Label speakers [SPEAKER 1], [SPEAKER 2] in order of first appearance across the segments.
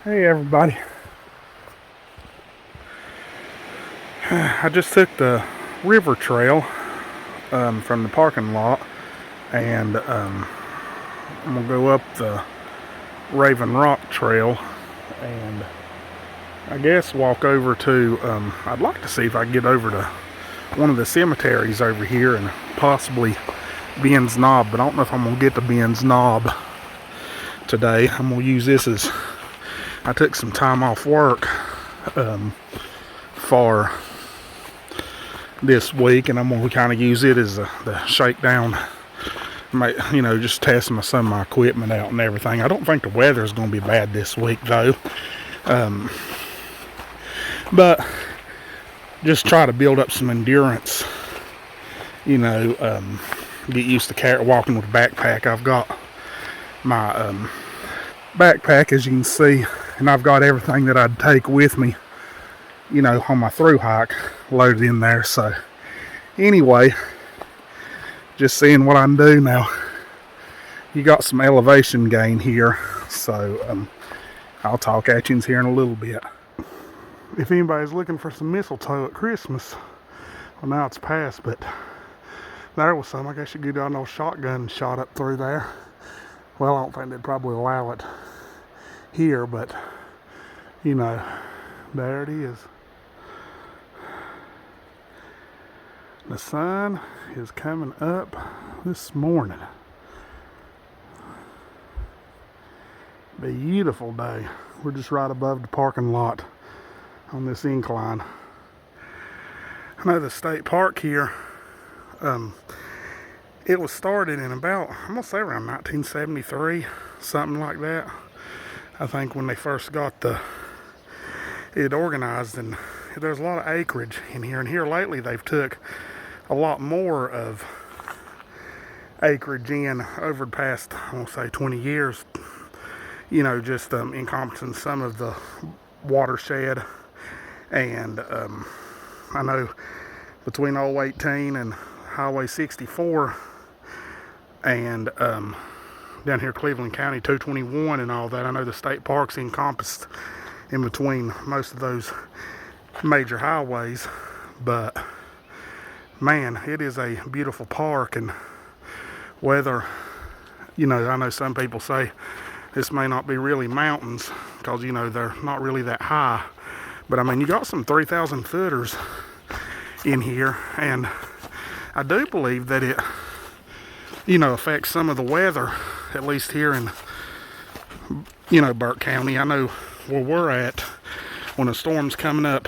[SPEAKER 1] Hey everybody. I just took the river trail from the parking lot and I'm going to go up the Raven Rock Trail and I guess walk over to, I'd like to see if I can get over to one of the cemeteries over here and possibly Ben's Knob, but I don't know if I'm going to get to Ben's Knob today. I'm going to use this as, I took some time off work for this week, and I'm going to kind of use it as the shakedown. Just testing some of my equipment out and everything. I don't think the weather is going to be bad this week, though. But just try to build up some endurance. Get used to walking with a backpack. I've got my backpack, as you can see, and I've got everything that I'd take with me, on my through hike loaded in there. So anyway, just seeing what I can do now. You got some elevation gain here, so I'll talk at you here in a little bit. If anybody's looking for some mistletoe at Christmas, well, now it's past, but there was some. I guess you could do an old shotgun shot up through there. Well, I don't think they'd probably allow it here, but there it is. The sun is coming up this morning. Beautiful day. We're just right above the parking lot on this incline. I know the state park here, it was started in about, I'm gonna say around 1973, something like that. I think when they first got it organized, and there's a lot of acreage in here. And here lately they've took a lot more of acreage in over the past, I want to say 20 years. Just encompassing some of the watershed. And I know between 018 and Highway 64 and down here Cleveland County 221 and all that, I know the state park's encompassed in between most of those major highways. But man, it is a beautiful park. And whether, I know some people say this may not be really mountains because, they're not really that high. But I mean, you got some 3,000 footers in here, and I do believe that it, affects some of the weather, at least here in, Burke County. I know where we're at, when a storm's coming up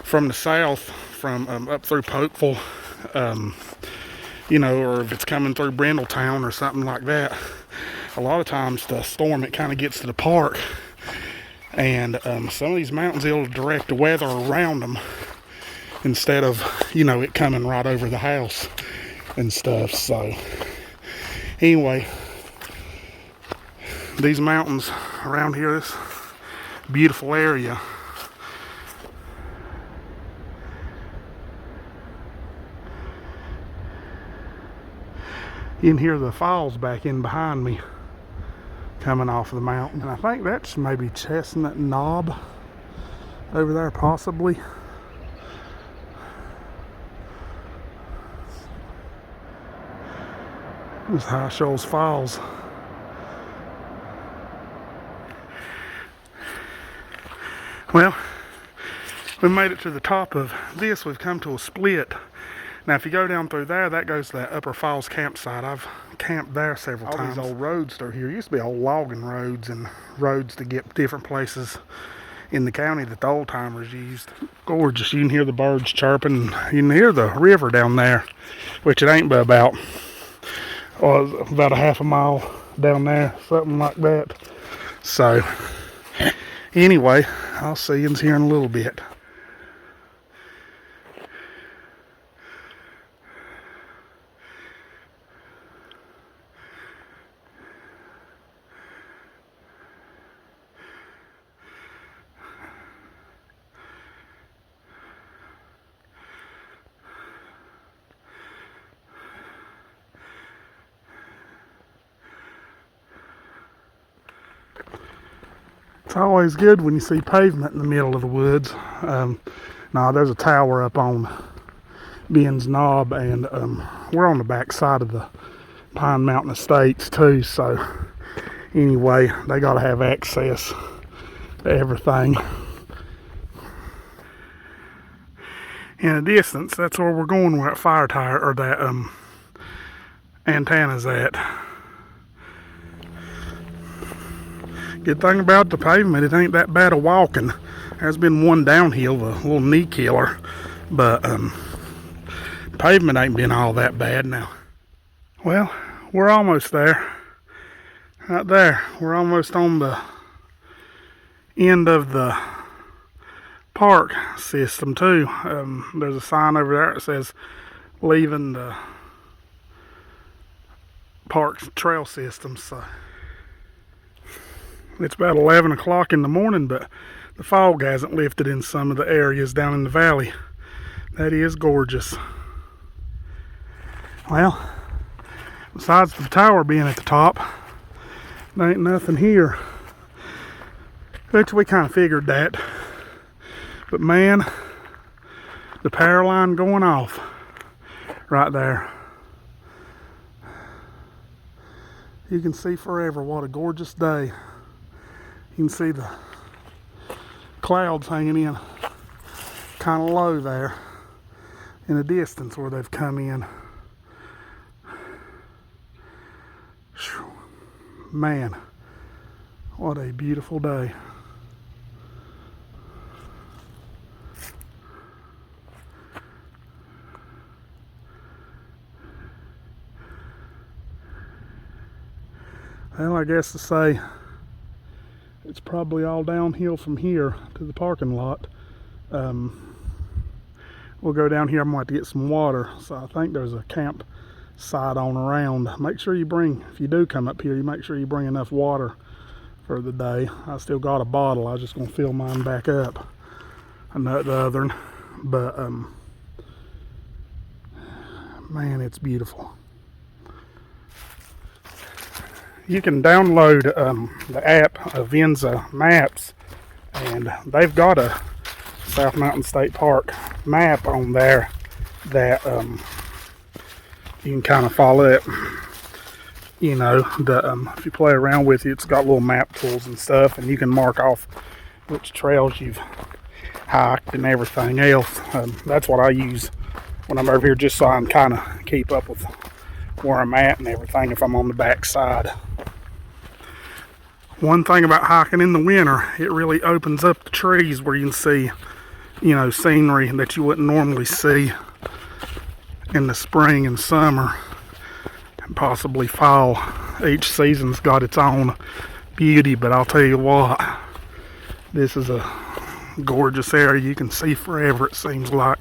[SPEAKER 1] from the south, from up through Pokeville, or if it's coming through Brindletown or something like that, a lot of times the storm, it kind of gets to the park, and some of these mountains, it'll direct the weather around them instead of, it coming right over the house and stuff. So anyway, these mountains around here, this beautiful area. You can hear the falls back in behind me coming off of the mountain. And I think that's maybe Chestnut Knob over there, possibly. This is High Shoals Falls. Well, we made it to the top of this. We've come to a split. Now, if you go down through there, that goes to that Upper Falls campsite. I've camped there several times. All these old roads through here used to be old logging roads and roads to get different places in the county that the old timers used. Gorgeous. You can hear the birds chirping. You can hear the river down there, which it ain't but about a half a mile down there, something like that. So anyway, I'll see you here in a little bit. It's always good when you see pavement in the middle of the woods. Now there's a tower up on Ben's Knob, and we're on the back side of the Pine Mountain Estates too, so anyway, they got to have access to everything. In the distance, that's where we're going, where that fire tire, or that antenna's at. Good thing about the pavement, it ain't that bad of walking. There's been one downhill, the little knee killer, but pavement ain't been all that bad now. Well, we're almost there. Right there, we're almost on the end of the park system too. There's a sign over there that says leaving the park trail system. So it's about 11 o'clock in the morning, but the fog hasn't lifted in some of the areas down in the valley. That is gorgeous. Well, besides the tower being at the top, there ain't nothing here. Which we kind of figured that. But man, the power line going off right there. You can see forever. What a gorgeous day. You can see the clouds hanging in kind of low there in the distance where they've come in. Man, what a beautiful day. Well, I guess to say it's probably all downhill from here to the parking lot. We'll go down here. I'm going to have to get some water. So I think there's a campsite on around. Make sure you bring, if you do come up here, you make sure you bring enough water for the day. I still got a bottle. I was just going to fill mine back up. I'm not the other one. But, man, it's beautiful. You can download the app Avenza Maps, and they've got a South Mountain State Park map on there that you can kind of follow it. You know, if you play around with it, it's got little map tools and stuff, and you can mark off which trails you've hiked and everything else. That's what I use when I'm over here, just so I can kind of keep up with where I'm at and everything if I'm on the back side. One thing about hiking in the winter, it really opens up the trees where you can see, you know, scenery that you wouldn't normally see in the spring and summer and possibly fall. Each season's got its own beauty, but I'll tell you what, this is a gorgeous area. You can see forever, it seems like.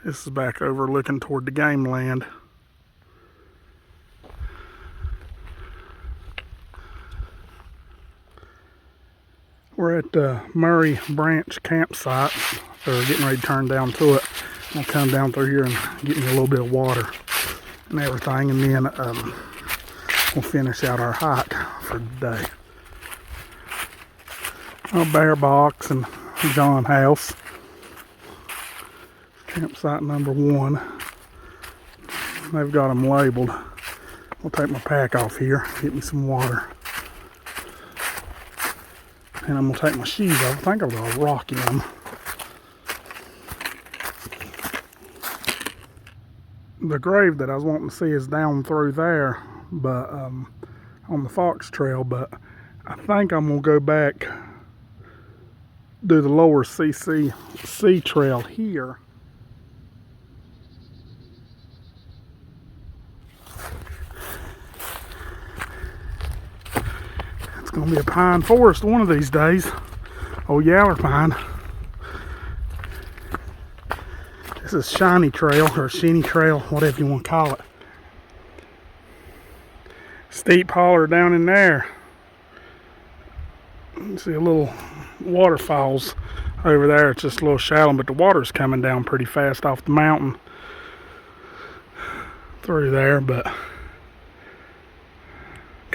[SPEAKER 1] This is back over looking toward the game land. We're at the Murray Branch campsite. They're getting ready to turn down to it. I'll come down through here and get me a little bit of water and everything, and then we'll finish out our hike for the day. A bear box and John house. Campsite number 1. They've got them labeled. I'll take my pack off here, get me some water. And I'm going to take my shoes off. I think I've got a rock in them. The grave that I was wanting to see is down through there, but on the Fox Trail, but I think I'm going to go back, do the lower CCC trail here. It's going to be a pine forest one of these days. Oh, yaller pine. This is Shiny Trail, or Shinny Trail, whatever you want to call it. Steep holler down in there. You can see a little waterfalls over there. It's just a little shallow, but the water's coming down pretty fast off the mountain through there. But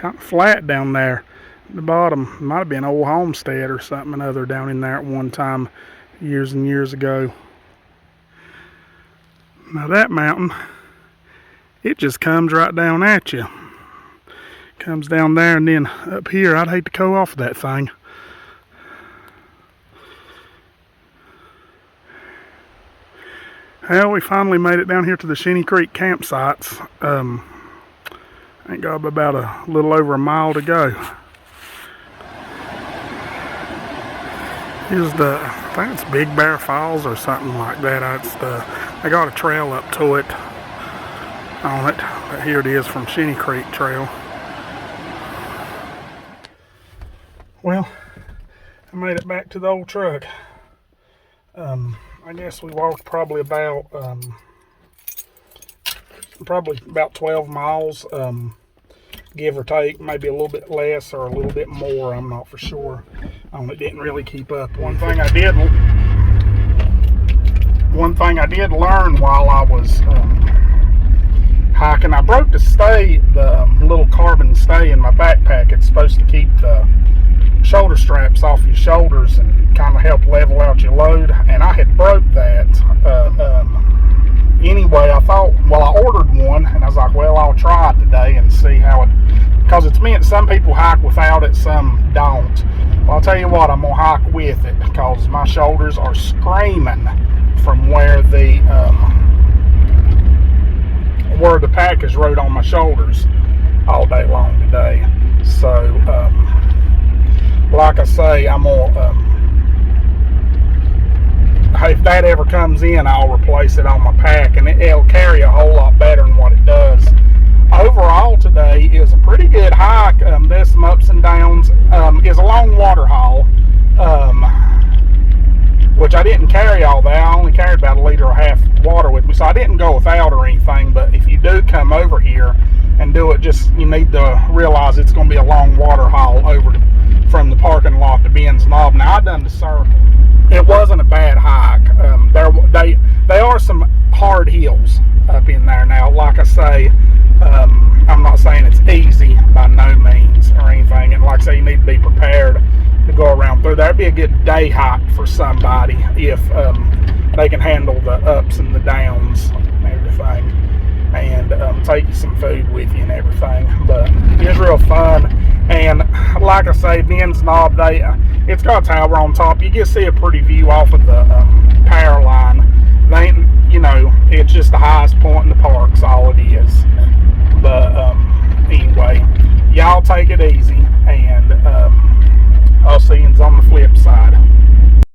[SPEAKER 1] kind of flat down there. The bottom might have been old homestead or something other down in there at one time, years and years ago. Now that mountain, it just comes right down at you. Comes down there, and then up here, I'd hate to go off that thing. Well, we finally made it down here to the Shinny Creek campsites. I think got about a little over a mile to go. Here's I think it's Big Bear Falls or something like that. They got a trail up to it on it. But here it is from Shinny Creek Trail. Well, I made it back to the old truck. I guess we walked probably about 12 miles, give or take, maybe a little bit less or a little bit more. I'm not for sure. It didn't really keep up. One thing I did learn while I was hiking, I broke the little carbon stay in my backpack. It's supposed to keep the shoulder straps off your shoulders and kind of help level out your load, and I had broke that. Anyway, I thought, well, I ordered one, and I was like, well, I'll try it today and see how it, because it's meant some people hike without it, some don't. Well, I'll tell you what, I'm gonna hike with it because my shoulders are screaming from where the pack is rode on my shoulders all day long today. So like I say, I'm gonna if that ever comes in, I'll replace it on my pack, and it'll carry a whole lot better than what it does. Overall, today is a pretty good hike. There's some ups and downs. Is a long water haul, which I didn't carry all that. I only carried about 1.5 liters of water with me, so I didn't go without or anything. But if you do come over here and do it, you need to realize it's going to be a long water haul over from the parking lot to Ben's Knob. Now, I done the circle. It wasn't a bad hike. They are some hard hills up in there. Now, like I say, I'm not saying it's easy by no means or anything. And like I say, you need to be prepared to go around through there. It'd be a good day hike for somebody if they can handle the ups and the downs and everything. And take you some food with you and everything. But it's real fun. And like I say, Ben's Knob, it's got a tower on top. You can see a pretty view off of the power line. It's just the highest point in the park's all it is. But anyway, y'all take it easy.